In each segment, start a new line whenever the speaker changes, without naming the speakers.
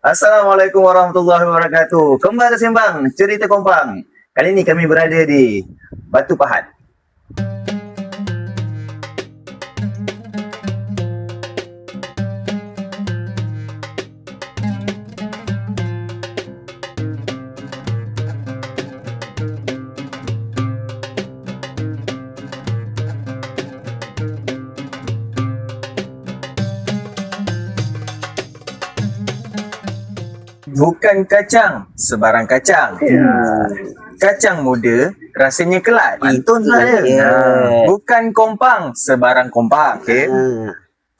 Assalamualaikum warahmatullahi wabarakatuh. Kembali sembang cerita kompang. Kali ini kami berada di Batu Pahat. Bukan kacang, sebarang kacang. Kacang muda, rasanya kelat. Pantun pula dia. Bukan kompang, sebarang kompang. Okay.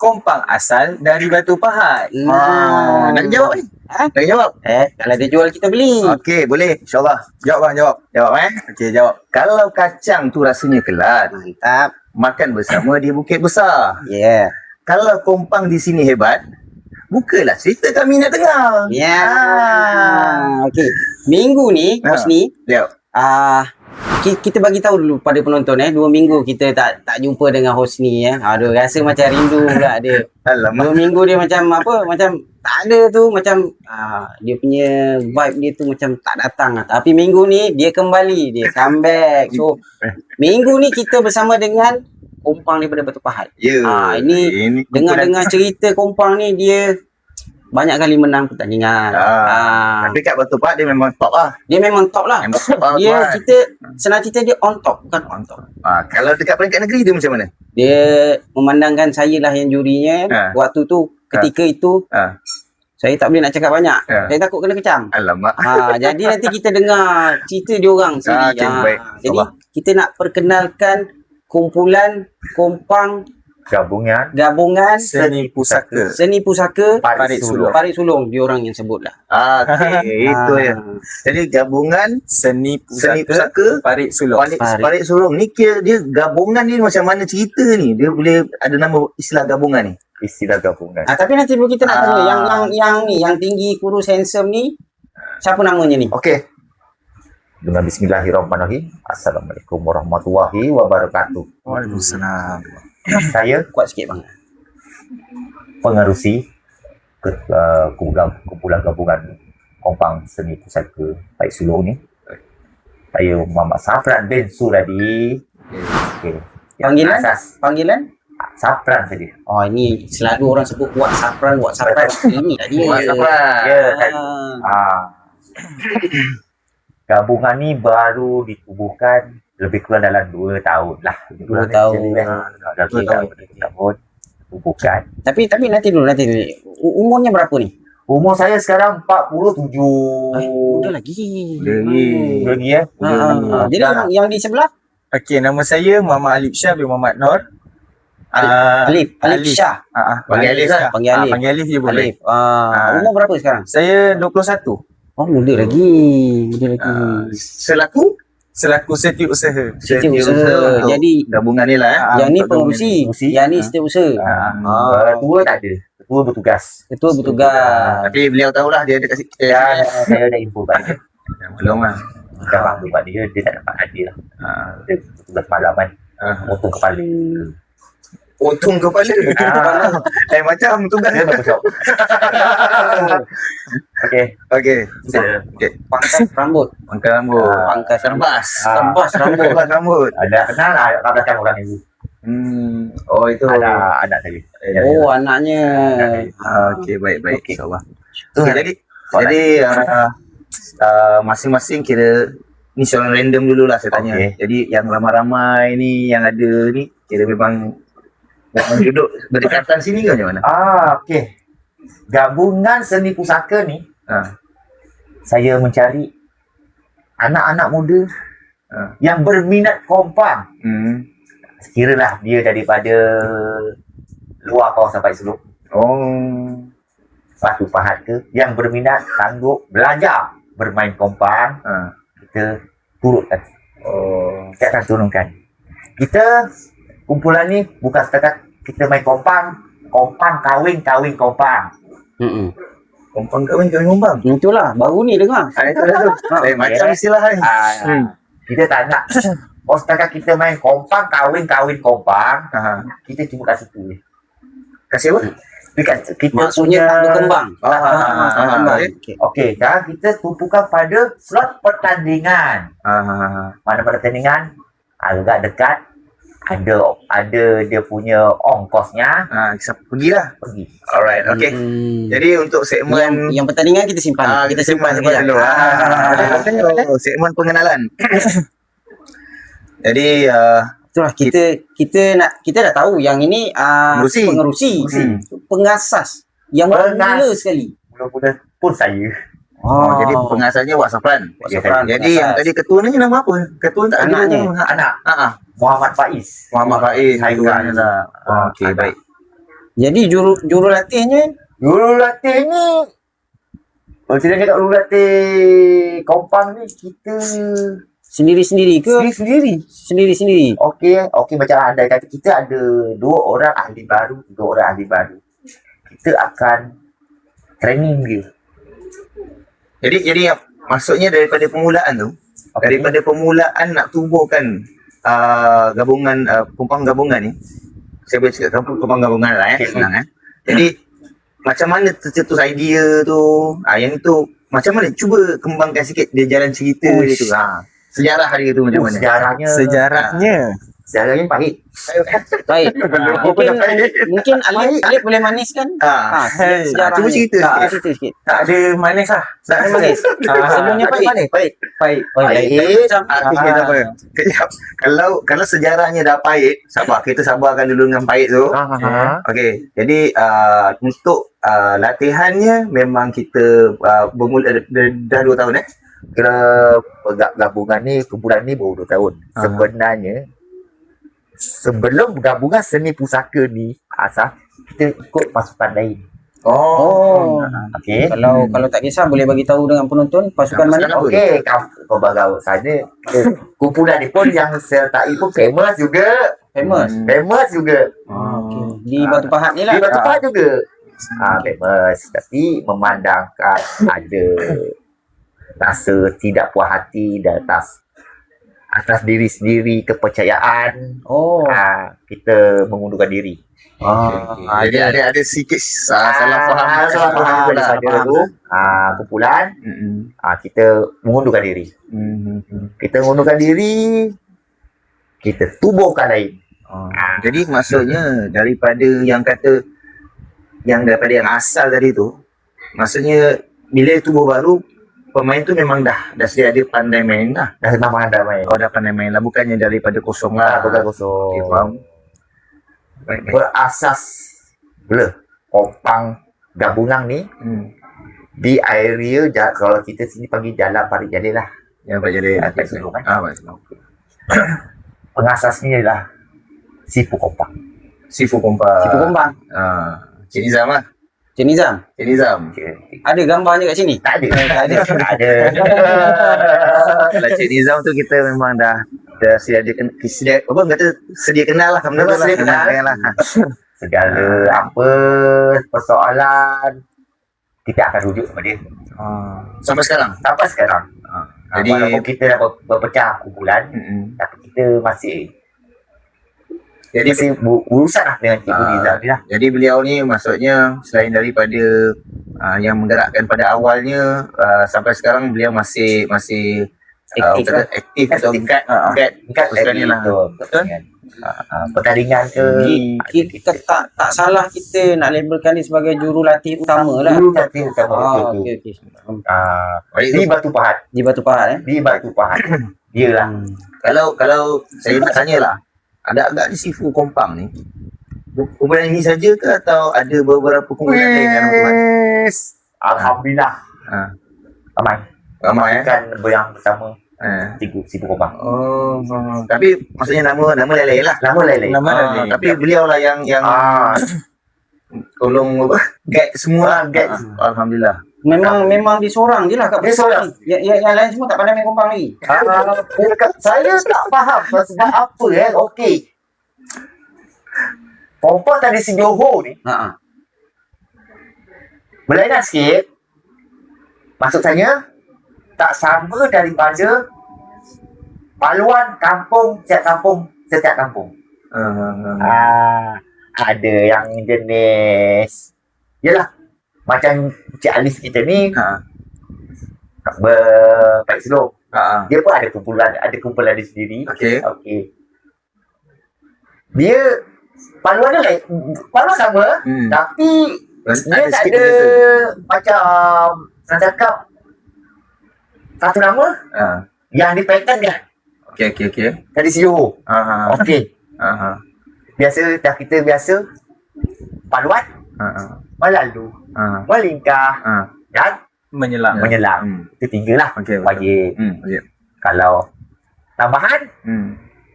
Kompang asal dari Batu Pahat. Nak jawab ni? Nak jawab?
Kalau dia jual kita beli.
Okey, boleh. InsyaAllah. Jawab bang, jawab. Jawab Okey, jawab. Kalau kacang tu rasanya kelat,
Mantap.
makan bersama di Bukit Besar.
Ya.
Kalau kompang di sini hebat, bukalah cerita kami nak dengar.
Ya. Okey. Minggu ni, Husni,
Jawab.
kita bagi tahu dulu pada penonton 2 minggu kita tak jumpa dengan Husni Aduh, rasa macam rindu pula dia. 2
Alamak.
minggu dia macam tak ada tu, macam dia punya vibe dia tu macam tak datang lah. Tapi minggu ni dia kembali, dia comeback. So minggu ni kita bersama dengan kompang daripada Batu Pahat.
Ya.
Ini dengar cerita kompang ni, dia banyak kali menang pertandingan.
Tapi kat Batu Pahat dia memang top lah.
Dia memang top lah.
Memang top lah.
Dia senang cerita dia on top, bukan on top.
Kalau dekat peringkat negeri dia macam mana?
Dia memandangkan saya lah yang jurinya. Waktu tu, ketika itu saya tak boleh nak cakap banyak. Saya takut kena kecam.
Alamak.
Jadi nanti kita dengar cerita diorang sendiri.
Baik.
Jadi kita nak perkenalkan kumpulan kompang gabungan
Seni Pusaka
Parit Sulong diorang yang sebutlah.
Okey, itu ya. Jadi gabungan
Seni
Pusaka
Parit Sulong.
Parit Sulong ni kira dia gabungan ni macam mana cerita ni? Dia boleh ada nama istilah gabungan ni. Istilah gabungan.
Tapi nanti dulu kita nak tanya yang tinggi kurus handsome ni siapa namanya ni?
Okey. Dengan bismillahirrahmanirrahim. Assalamualaikum warahmatullahi wabarakatuh.
Waalaikumsalam.
Saya
Kuat sikit bang.
pengerusi kumpulan gabungan kompang seni pusaka Parit Sulong ni. Saya Muhammad Safran bin Suradi. Okey.
Panggilan?
Safran saja.
Oh, ini selalu orang sebut Wak Safran. Ini dah dia.
Wak Safran.
Ya, kan. Gabungan ni baru ditubuhkan lebih kurang dalam 2 tahun lah.
2 tahun.
Dalam 2 tahun tubuhkan.
Tapi nanti dulu. Umurnya berapa ni?
Umur saya sekarang 47.
Udah lagi.
Lagi ya.
Jadi yang di sebelah?
Okey, nama saya Muhammad Alif Shah bin Muhammad Nur.
Alif Shah.
Panggil Alif lah.
Panggil Alif.
Panggil Alif je boleh.
Alif. Umur berapa sekarang?
Saya 21.
Oh, muda lagi.
Selaku
Setiausaha.
Setiausaha. Jadi
gabungan ni lah.
yang ni pengurusi, yang ni setiausaha.
Ketua tak ada. Ketua bertugas.
Ketua bertugas.
Tapi beliau tahulah dia ada kat kita.
Saya ada info kat dia.
Belum lah.
Dah buat dia tak dapat hadir lah. Dia bertugas malam kan. Potong kepala.
Potong kepala. Macam tugas
Dia berpersok. Okey.
Pangkas rambut.
Pangkas rambut.
Pangkas
Terbas.
Tebas rambut.
Terbas rambut.
Ada kenal lah kat belakang orang ni.
Oh itu.
Ada anak saya.
Oh, anaknya.
Okey, baik.
Okey.
InsyaAllah. Jadi masing-masing kira ni soalan random dululah saya tanya. Jadi yang ramai-ramai ni yang ada ni kira memang duduk berdekatan sini ke macam mana?
Okey. Gabungan seni pusaka ni saya mencari anak-anak muda yang berminat kompang. Sekiralah dia daripada luar kawasan Parit Sulong. Batu Pahat ke yang berminat sanggup belajar bermain kompang, kita turutkan. Kita akan turunkan. Kita kumpulan ni bukan setakat kita main kompang kahwin kompang.
Kompang kahwin kompang.
Itulah baru ni dengar.
Itu. Macam istilah ni.
Kita tak nak. Oh, setakat kita main kompang, kahwin kompang, kita cuma kat situ je.
Kasih apa?
Kita
Maksudnya tak berkembang.
Berkembang.
Okey, sekarang kita tumpukan pada slot pertandingan. Pada pertandingan agak dekat, ada dia punya ongkosnya,
Pergilah.
pergi.
Alright, okay. Jadi untuk segmen
yang pertandingan kita simpan.
kita simpan
sekejap.
dulu. Segmen pengenalan. Jadi
Itulah kita dah tahu yang ini pengerusi, pengasas yang mula sekali.
Mula-mula pun saya.
jadi pengasasnya Wak Safran. Jadi yang tadi ketua ni nama apa? Ketua tak ada
Anaknya.
Anak Muhammad Faiz.
Muhammad Faiz.
Saya
Ketuanya lah. Okey, baik.
Jadi jurulatihnya
Guru latih ni, kalau kita cakap guru latih kompang ni, kita
sendiri-sendiri ke?
sendiri-sendiri.
Sendiri-sendiri.
Okey, macam anda kata, kita ada 2 orang ahli baru, 3 orang ahli baru. Kita akan training dia.
Jadi maksudnya daripada permulaan tu, daripada permulaan nak tubuhkan gabungan kompang gabungan ni, saya boleh cakap kompang gabungan lah senang Jadi macam mana tercetus idea tu, yang itu macam mana, cuba kembangkan sikit dia jalan cerita dia tu. Sejarah dia tu macam mana?
Sejarahnya pahit.
Baik. Mungkin Alif boleh maniskan. Sejarah
cuba cerita sikit.
Tak ada manis lah.
Tak ada manis. Sebelumnya pahit.
Kejap. Kalau sejarahnya dah pahit, kita sabarkan dulu dengan pahit tu. Okey. Jadi untuk latihannya memang kita bermula dah 2 tahun
Kira gabungan ni, kumpulan ni baru 2 tahun. Sebenarnya sebelum gabungan seni pusaka ni asal, kita ikut pasukan lain. Okey.
Kalau tak kisah boleh bagi tahu dengan penonton pasukan mana?
Okey, pelbagai sana. Kumpulan ni pun yang sertai pun famous juga. Famous juga.
Di Batu Pahat ni lah.
Di Batu Pahat juga. Famous, tapi memandangkan ada rasa tidak puas hati dan atas diri sendiri, kepercayaan. Kita mengundurkan diri.
Jadi ada sikit salah faham
daripada kumpulan. Kita mengundurkan diri. Kita mengundurkan diri, kita tubuhkan lain.
Jadi maksudnya daripada yang asal tadi tu, maksudnya bila tubuh baru, pemain tu memang dah sedia ada pandai main lah.
Dah pandai main.
Dah pandai main lah, bukannya daripada kosong lah.
Bukan kosong.
Okay, faham.
Berasas kompang gabungan ni di area kalau kita sini panggil Jalan Parit Jalil lah.
Yang Pak Jalil.
Pak Selong kan.
Pak Selong.
Pengasasnya ialah Sifu Kompang.
Sifu Kompang. Cik Nizam lah.
Cik Nizam. Ada gambarnya kat sini?
Tak ada.
Kalau Cik Nizam tu kita memang dah sedia kenal lah.
Sedia kenal lah. Segala apa persoalan kita akan rujuk kepada dia.
Sampai sekarang.
Jadi walaupun kita dah berpecah kumpulan, tapi kita masih berurusan lah dengan Cikgu Nizam ni lah.
Jadi beliau ni maksudnya selain daripada yang menggerakkan pada awalnya, sampai sekarang beliau masih aktif atau guide pasukan ni lah.
Betul. Pertandingan
kita tak salah kita nak labelkan dia sebagai jurulatih utama lah.
Jurulatih utama. Di Batu Pahat.
Di Batu Pahat
Di Batu Pahat. Dia lah.
Kalau saya nak tanyalah, ada agak di Sifu Kompang ni, kumpulan ini saja ke atau ada beberapa kumpulan lain dalam kumpulan?
Alhamdulillah. Ramai kan yang bersama Sifu Kompang.
Tapi maksudnya nama lain lah.
Nama lain.
Tapi beliau lah yang tolong guide semua. Alhamdulillah.
Memang dia seorang je lah kat
Dia seorang.
Yang lain semua tak pandai main kompang lagi.
Saya tak faham sebab apa okey. Kompang tradisi Johor ni berlainan sikit. Maksud saya tak sama daripada paluan kampung, setiap kampung. Ada yang jenis yalah macam Cik Alis kita ni berpaik slow. Dia pun ada kumpulan dia sendiri. Okey. Dia paluan dia lain, paluan sama tapi dia tak ada macam saya cakap satu nama yang dipainkan kan.
Okey.
Tradisi Johor. Okey. Biasa dah kita biasa paluan, melalu, melingkar dan menyelam. Itu 3 lah. Bagi kalau tambahan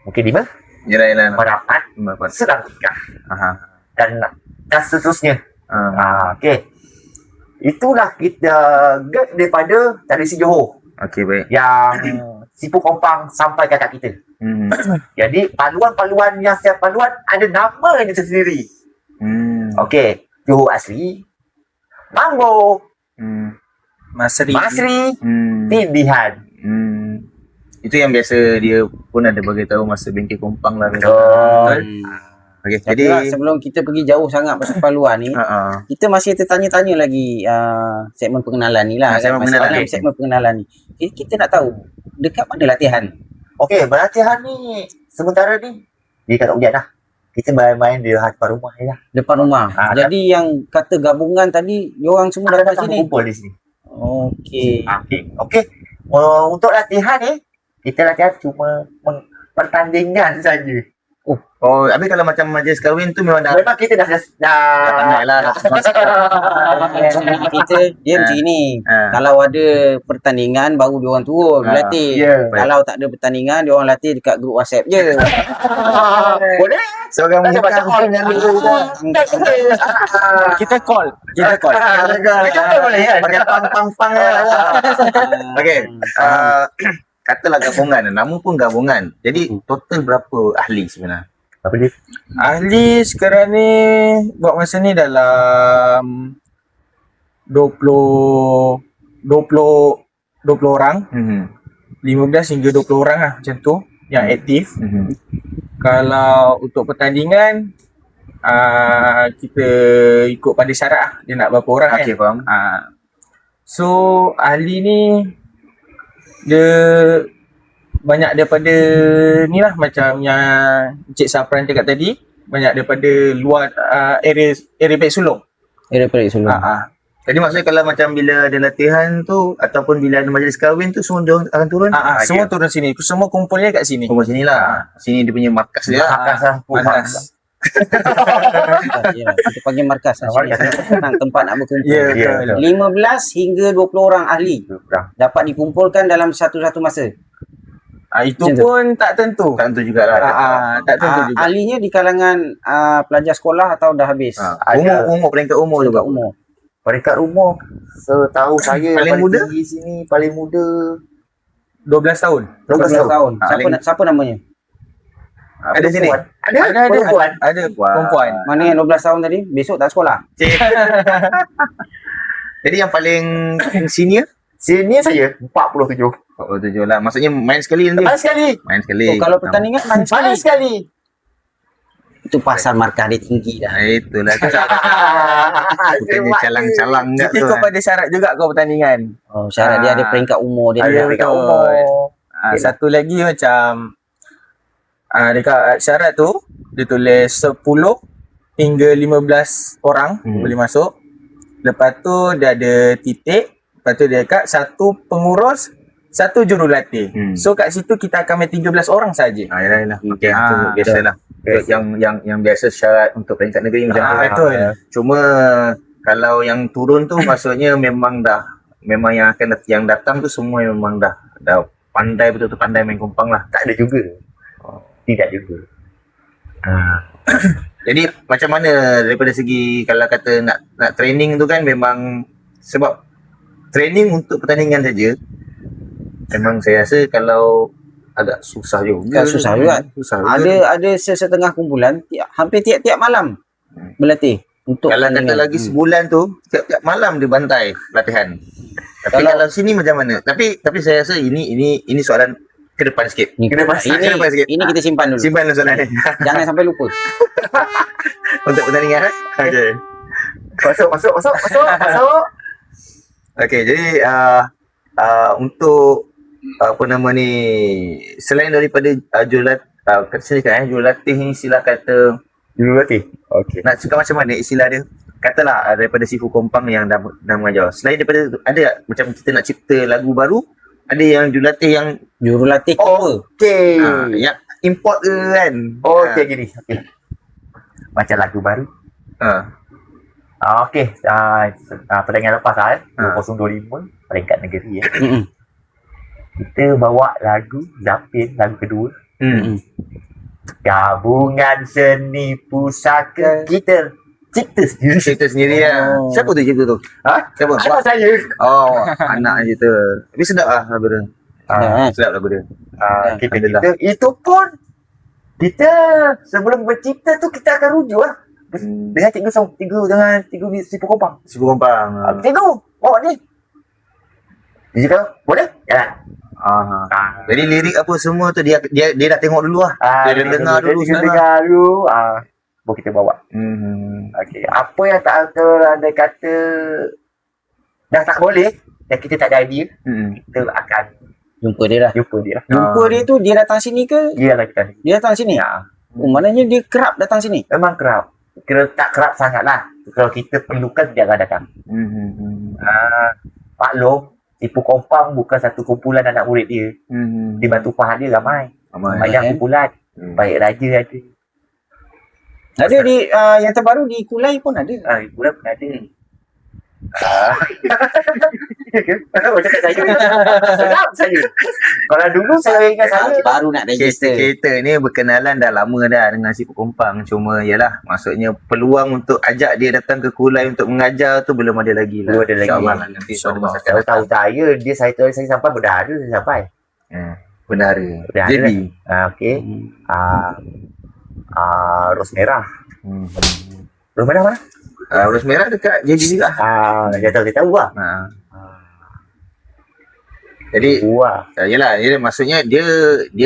mungkin 5
Yalah.
merapat, sedang nikah dan seterusnya. Okey. Itulah kita guide daripada tradisi Johor
Okey, baik.
yang Sipu Kompang sampai kat kita. Jadi paluan-paluan yang setiap paluan ada namanya tersendiri. Okey, Johor asli, Manggo,
Masri.
Tindihan.
Itu yang biasa dia pun ada bagi tahu masa bengkel Kompang lah.
Betul.
Okey,
Jadi sebelum kita pergi jauh sangat pasal paluan ni, kita masih tertanya-tanya lagi segmen pengenalan ni lah. Segmen pengenalan ni. Kita nak tahu dekat mana latihan?
Okey, berlatihan ni sementara ni dia kat Ujian lah. Kita main-main di depan rumah je lah.
Depan rumah. Jadi yang kata gabungan tadi, diorang semua dapat sini.
Kumpul di sini.
Okey.
Okey. Untuk latihan ni, kita latihan cuma pertandingan saja.
Oh, habis kalau macam majlis kahwin tu memang dah
Memang kita dah
pandai lah.
Kita dia macam ni. Kalau ada pertandingan baru diorang turun berlatih. Kalau tak ada pertandingan diorang latih dekat grup WhatsApp je.
Boleh?
Seorang menikah kita call.
Boleh kan?
Pakai pang. Okey. Katalah gabungan, nama pun gabungan. Jadi total berapa ahli sebenarnya?
Apa dia?
Ahli sekarang ni buat masa ni dalam 20 orang. 15 hingga 20 orang lah macam tu yang aktif. Kalau untuk pertandingan kita ikut pada syarat lah. Dia nak berapa orang
Okey,
kan.
faham.
So ahli ni dia banyak daripada ni lah macam yang Cik Safran cakap tadi, banyak daripada luar area Pek Sulong.
Area Perik Sulong.
Jadi maksudnya kalau macam bila ada latihan tu ataupun bila ada majlis kahwin tu semua dia akan turun?
Semua turun sini. Semua kumpulnya kat sini.
Kumpul sini lah. Sini dia punya markas dia.
Markas.
Kita panggil markas lah. Tempat nak berkumpul.
Ya,
15 hingga 20 orang ahli dapat dikumpulkan dalam satu masa.
Itu
Macam tu.
pun tak tentu.
Tak tentu jugalah.
Tak tentu juga.
Ahlinya di kalangan pelajar sekolah atau dah habis?
Umur peringkat umur juga.
Umur.
Peringkat umur setahu saya
Paling muda?
tinggi sini paling muda
12 tahun.
12 tahun. Siapa namanya?
Ada sini?
Ada perempuan.
Ada perempuan.
Mana yang 12 tahun tadi? Besok tak sekolah?
Jadi yang paling senior?
Sini saya 47.
47 lah. Maksudnya main sekali nanti. Main sekali.
Kalau pertandingan main sekali.
Sekali.
Itu pasal markah dia tinggi dah.
Itulah. Bukannya calang-calang
Kita
tu.
ikut pada syarat juga kau pertandingan.
Oh, syarat dia ada peringkat umur dia.
Ada
Peringkat
betul.
umur.
Satu lagi macam dekat syarat tu dia tulis 10 hingga 15 orang boleh masuk. Lepas tu dia ada titik. Lepas tu dia dekat satu pengurus, satu jurulatih. So kat situ kita akan main 13 orang saja.
Yalah. Okey, tu biasalah. Yang biasa syarat untuk peringkat negeri macam tu.
Betul.
Cuma kalau yang turun tu maksudnya memang yang datang tu semua memang dah pandai betul-betul pandai main kompang lah.
Tak ada juga. Tidak juga.
Jadi macam mana daripada segi kalau kata nak training tu kan memang sebab training untuk pertandingan saja memang saya rasa kalau agak susah juga.
Susah juga. Ada setengah kumpulan hampir tiap-tiap malam berlatih untuk
kalau kata lagi sebulan tu tiap-tiap malam dia bantai latihan. Tapi kalau sini macam mana? Tapi saya rasa ini soalan
ke depan sikit.
Ini,
ke depan sikit.
ini kita simpan dulu.
Simpan dulu soalan ni.
Jangan sampai lupa.
Untuk pertandingan. Okey.
Masuk.
Okey, jadi untuk apa nama ni, selain daripada jurulatih ni istilah kata
Jurulatih. Okey.
nak cakap macam mana istilah dia? Katalah daripada Sifu Kompang yang dah mengajar. Selain daripada tu, ada tak macam kita nak cipta lagu baru, ada yang jurulatih yang
Jurulatih cover.
Okey.
yang import ke kan?
Okey gini. Okey. Macam lagu baru. Okey. Pertandingan lepas kan. 2025 peringkat negeri ya. Kita bawa lagu Zapin, lagu kedua. Gabungan seni pusaka kita cipta sendiri.
Cipta sendiri lah. Siapa tu cipta tu?
Ha?
Siapa?
Anak saya.
Oh, anak cipta. Tapi sedap lah lagu dia. Sedap lagu dia.
Kita
Alhamdulillah.
cipta. Itu pun kita sebelum mencipta tu kita akan rujuk lah. Dengan cikgu Sifu Kompang.
Sifu Kompang.
Cikgu, bawa ni. Dia cakap, boleh? Jalan.
Jadi lirik apa semua tu dia dah tengok dulu lah. Dia dengar dulu
Kita
sebenarnya.
dengar dulu. Baru kita bawa. Okey. Apa yang tak ada kata dah tak boleh dan kita tak ada idea, kita akan
Jumpa dia lah.
jumpa dia.
Jumpa dia tu dia datang sini ke?
Dia lah kita.
Dia datang sini? Oh, maknanya dia kerap datang sini.
Memang kerap. Kira tak kerap sangat lah. Kalau kita perlukan dia akan datang. Maklum, Sifu Kompang bukan satu kumpulan anak murid dia. Di Batu Pahat dia ramai. Banyak kumpulan. Baik Raja ada.
Ada di yang terbaru di Kulai pun ada.
Kumpulan pun ada. Macam kat saya. Sedap saya. Kalau dulu saya ingat saya.
Baru nak register.
Kita ni berkenalan dah lama dah dengan Sifu Kompang. Cuma yalah, maksudnya peluang untuk ajak dia datang ke Kulai untuk mengajar tu belum ada lagi lah.
Belum ada lagi.
InsyaAllah lah, nanti suatu masa akan
Kalau
datang.
tahu saya sampai berdara saya sampai.
Bendara.
Bendara.
JB.
Okey. Ros merah. Ros merah mana?
Ros merah dekat JB juga.
Dia tahu lah.
Jadi
Wah.
yalah, maksudnya dia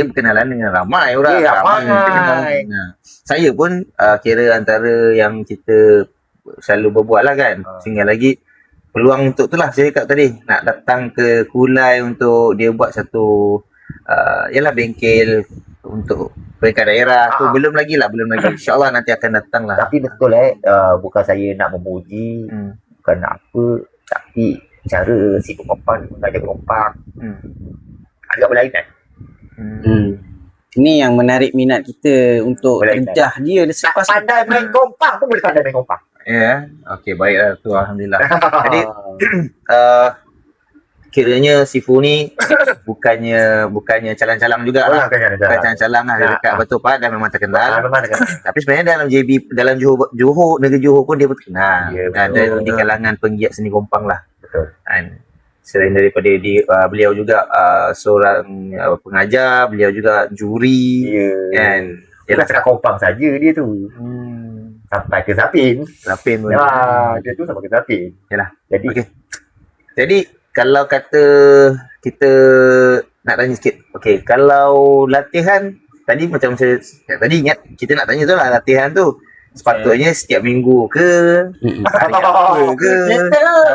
berkenalan dengan ramai orang.
Ramai.
Saya pun kira antara yang kita selalu berbual lah kan. Tinggal lagi peluang untuk tu lah saya cakap tadi. Nak datang ke Kulai untuk dia buat satu yalah bengkel untuk peringkat daerah tu belum lagi. InsyaAllah nanti akan datang lah.
Tapi betul bukan saya nak memuji, bukan nak apa, tapi cara Sifu Kompang mengajar Kompang agak berlainan.
Ini yang menarik minat kita untuk
Boleh,
terjah dia
Tak
selepas
pandai main Kompang pun boleh pandai main Kompang.
Ya, okey, baiklah tu, alhamdulillah. Jadi kiranya Sifu ni bukannya calang-calang juga lah. Bukan calang-calang lah dekat Batu Pahat dah memang terkenal.
Memang dekat.
Tapi sebenarnya dalam JB, dalam Johor, negeri Johor pun dia pun terkenal.
Ya,
Ada di kalangan penggiat seni Kompang lah.
Betul.
Dan selain daripada beliau juga seorang pengajar, beliau juga juri. Kan.
Dia tak cakap Kompang saja dia tu. Sampai ke Zapin.
Lapin pun.
Dia tu sampai ke Zapin.
Yalah.
Jadi
Okey. Jadi kalau kata kita nak tanya sikit. Okey, kalau latihan tadi macam saya tadi ingat kita nak tanya tu lah, latihan tu sepatutnya setiap minggu ke hari apa ke,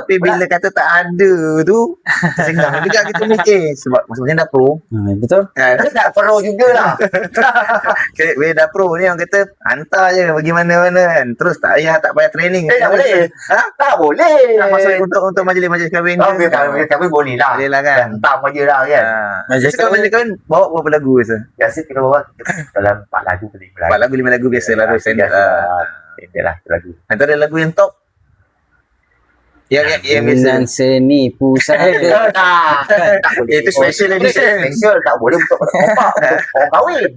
tapi bila kata tak ada tu senang juga kita mikir sebab maksudnya dah pro.
betul.
tak perlu jugalah.
Bila dah pro ni orang kata hantar je pergi mana-mana kan, terus tak payah training.
Tak boleh. Tak boleh.
Maksud untuk majlis-majlis kahwin ke?
Kami boleh lah.
Boleh lah kan.
Tak je lah kan.
Majlis kahwin bawa berapa lagu biasa?
Biasa kita bawa dalam 4 lagu ke 5 lagu.
4 lagu 5 lagu biasa lah tu standard lah.
Itulah lagu.
Antara lagu yang top yang biasa.
Dengan seni pusaka.
Tak boleh.
Itu special edition.
Special tak boleh untuk kompak, untuk orang kahwin.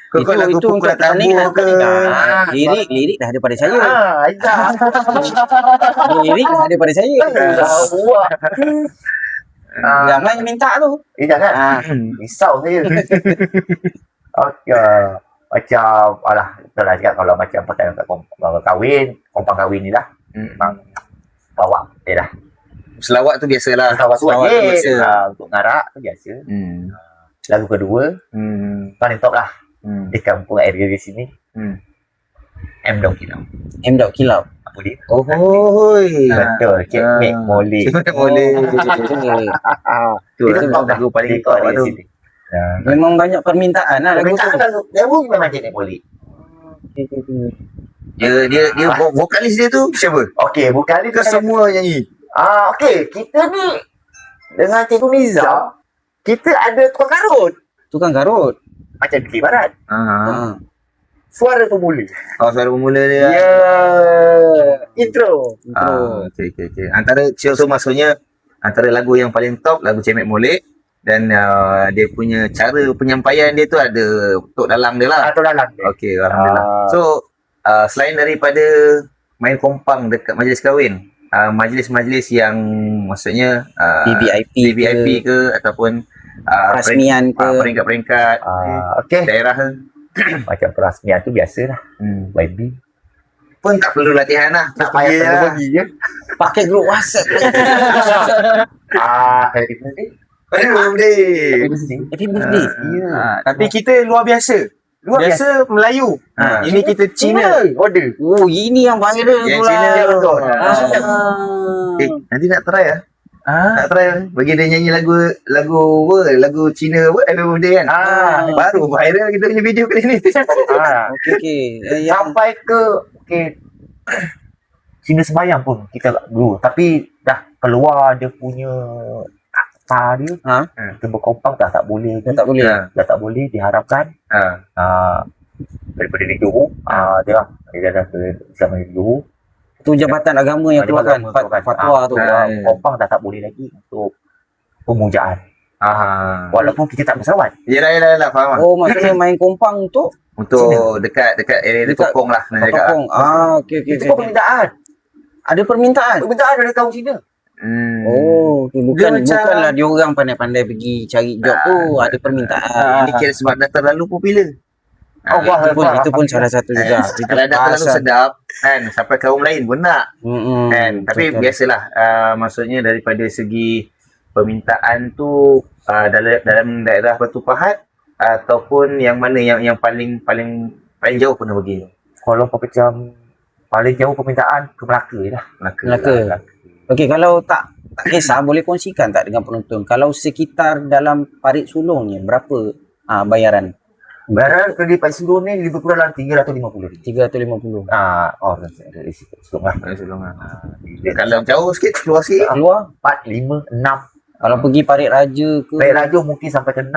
Kau lagu
Itu untuk
Pukul Tabur ke?
Lirik dah ada pada saya.
Aisyah.
Lirik dah ada pada saya.
Buat.
Ramai yang minta tu.
Jangan. Risau saya. Okey. Macam betul lah cakap kalau macam pakai kahwin, kompang kahwin ni lah. Memang bawa dia lah.
Selawat tu biasalah.
Selawat tu
biasa.
untuk ngarak tu biasa. Lagu kedua paling top lah di kampung area di sini. M Dog Kilau.
M Dog Kilau.
Apa dia?
Oh,
Betul, Cik Mek Molek.
Boleh. Tu
Itu top
lagu paling
di
top
area
tu.
sini. Nah,
memang banyak permintaan lah lagu
permintaan
tu.
lagu memang Cik Mek Molek.
Dia vokalis dia tu siapa?
Okey, bukan ni
Ke semua nyanyi?
okey, kita ni dengan Cikgu Nizam, kita ada tukang karut.
Tukang karut.
Macam di Barat.
Ha.
Suara pemula.
Oh, suara pemula dia.
Ya. Intro.
Okey. Antara so maksudnya antara lagu yang paling top lagu Cemek Molek dan dia punya cara penyampaian dia tu ada Tok Dalang dia lah.
Atau dalam dia.
Okey, alhamdulillah. So selain daripada main kompang dekat majlis kahwin, majlis-majlis yang maksudnya
BBIP
ke ataupun
Rasmian ke.
peringkat-peringkat
Okey.
daerah ke,
Macam perasmian tu biasalah. YB.
pun tak perlu latihan lah.
Tak
Terus
payah
pergi
perlu
lah.
pergi je.
Pakai grup WhatsApp.
Happy birthday.
Happy birthday.
Tapi kita luar biasa. Biasa Melayu. Ini kita Cina.
Order.
Oh, ini yang viral
Yang
pula.
Cina betul. Nanti nak try lah. Nak try lah. Bagi dia nyanyi lagu Cina Happy Birthday kan. Baru viral kita punya video kali ni.
Okey.
Sampai ke Cina sembayang pun kita dulu. Tapi dah keluar dia punya akta dia. Kita berkompang dah tak boleh.
Tak boleh.
Dah tak boleh diharapkan. Daripada di Johor. Dia dah ke zaman di Johor.
Tu Jabatan Agama yang keluarkan fatwa tu.
Kompang dah tak boleh lagi untuk pemujaan. Walaupun kita tak bersawat.
Yelah, faham lah.
Oh, maksudnya main kompang tu
Untuk dekat area dia Tokong lah. Nak cakap lah.
Tokong. Okey.
Itu pun permintaan.
Ada permintaan.
Permintaan dari kaum Cina.
Oh, tu
Dia macam-
bukanlah dia orang pandai-pandai pergi cari job tu, ada permintaan.
Ini kira sebab dah terlalu popular.
Itu pun salah satu juga. Itu
Kalau dah terlalu sedap kan, sampai kaum lain pun nak kan. Tapi
betul.
biasalah, maksudnya daripada segi permintaan tu dalam daerah Batu Pahat ataupun yang mana yang paling jauh pernah pergi.
Kalau macam paling jauh permintaan ke Melaka je lah.
Melaka. Okey, kalau tak kisah boleh kongsikan tak dengan penonton? Kalau sekitar dalam Parit Sulong ni berapa bayaran?
Bayaran kalau di Pak Sulung ni lebih kurang dalam 350 ribu.
350.
Dari Sulung lah.
Kalau jauh sikit, keluar sikit.
Keluar
4, 5, 6.
kalau pergi Parit Raja ke
Baik Raja mungkin sampai ke 6.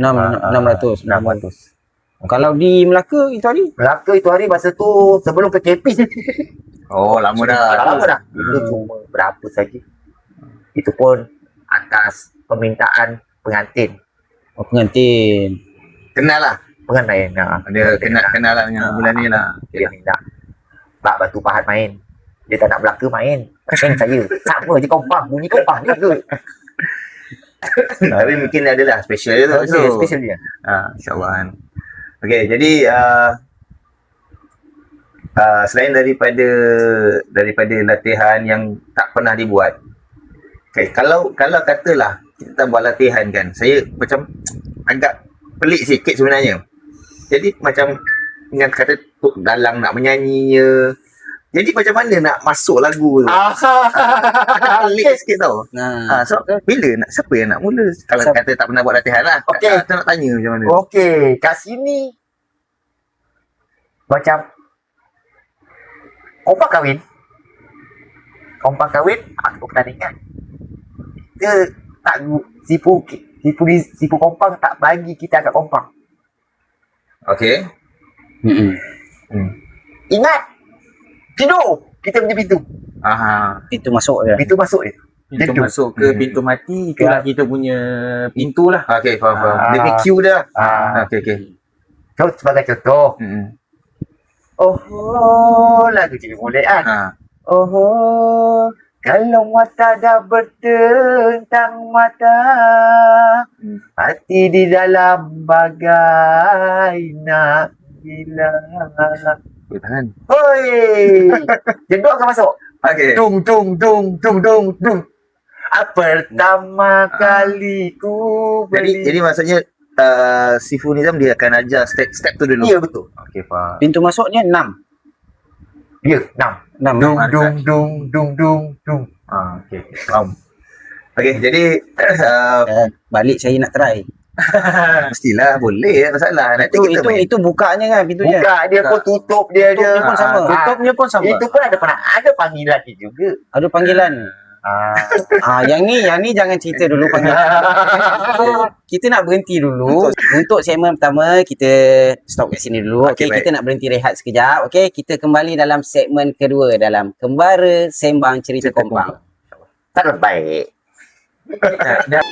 600.
600.
Kalau di Melaka itu hari
Melaka itu hari masa tu sebelum PKP.
Oh, lama dah.
Lama dah. Itu cuma berapa saja. Itu pun atas permintaan pengantin.
pengantin.
Kenal lah.
Pengantin.
Dia kenal lah dengan bulan ni lah.
Dia minta Pak Batu Pahat main. Dia tak nak Melaka main. Main saya. Sama je kompang. Bunyi kompang je ke?
Tapi mungkin adalah special je tu.
Special dia.
InsyaAllah kan. Okay, jadi selain daripada latihan yang tak pernah dibuat. Okay, kalau katalah kita tak buat latihan kan, saya macam agak pelik sikit sebenarnya. Jadi macam dengan kata Tok Dalang nak menyanyinya. Jadi macam mana nak masuk lagu tu? Pelik sikit tau. So siapa yang nak mula? Kalau kata tak pernah buat latihan lah.
Okey.
Kita nak tanya macam mana?
Okey, kat sini macam kompang kahwin aku pernah ingat dia tak sipu kompang tak bagi kita agak kompang.
Okey.
Ingat tidur kita punya pintu
Itu masuk je.
pintu masuk je.
Pintu masuk ke pintu mati, itulah kita punya pintu lah.
Okey, faham. Dia punya cue dah. Okey.
So sebagai contoh lagu Cik Molek kan. Kalau mata dah bertentang mata, hati di dalam bagai nak gila.
Tahan.
Hoi, jedok akan masuk.
Okey.
Dung. Pertama kali ku beli.
Jadi maksudnya Sifu Nizam dia akan ajar step tu dulu.
Ya betul.
Okey, faham.
Pintu masuknya 6.
Ya, 6.
6.
Dung dung dung dung dung dung.
Okey, faham. Okey, jadi
Balik saya nak try.
mestilah boleh, tak masalah. Nanti kita main.
Itu bukanya kan pintunya.
Buka dia pun tutup dia
Tutupnya pun sama.
Tutupnya pun sama.
Itu pun ada panggilan dia juga.
Ada panggilan. Yang ni jangan cerita dulu panggilan. Kita nak berhenti dulu. Untuk segmen pertama kita stop kat sini dulu.
Okey,
Okey, kita nak berhenti rehat sekejap. Okey, kita kembali dalam segmen kedua dalam Kembara Sembang Cerita Kompang.
Tak baik.
Dah